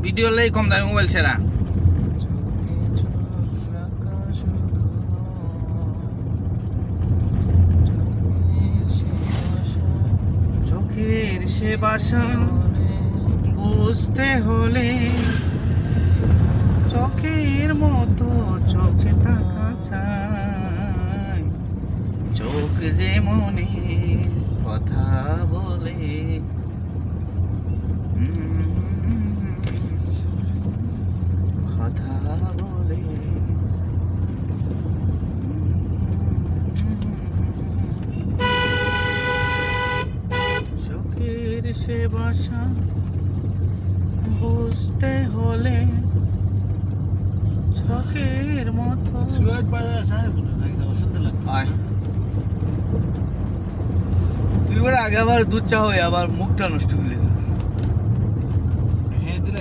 Video লাই কম দামি mobile সেরা। চোখের সে বাসা বুঝতে হলে চোখের মতো চোখে থাকা চাই। চোখ যে মনে কথা বলে, কথা বলে। চোখের সে বাসা বুঝতে হলে চোখের মতো। আয়। তুই বলে আগে আবার দুধ চা হয়ে আবার মুখটা নষ্ট করে দিয়েছিস।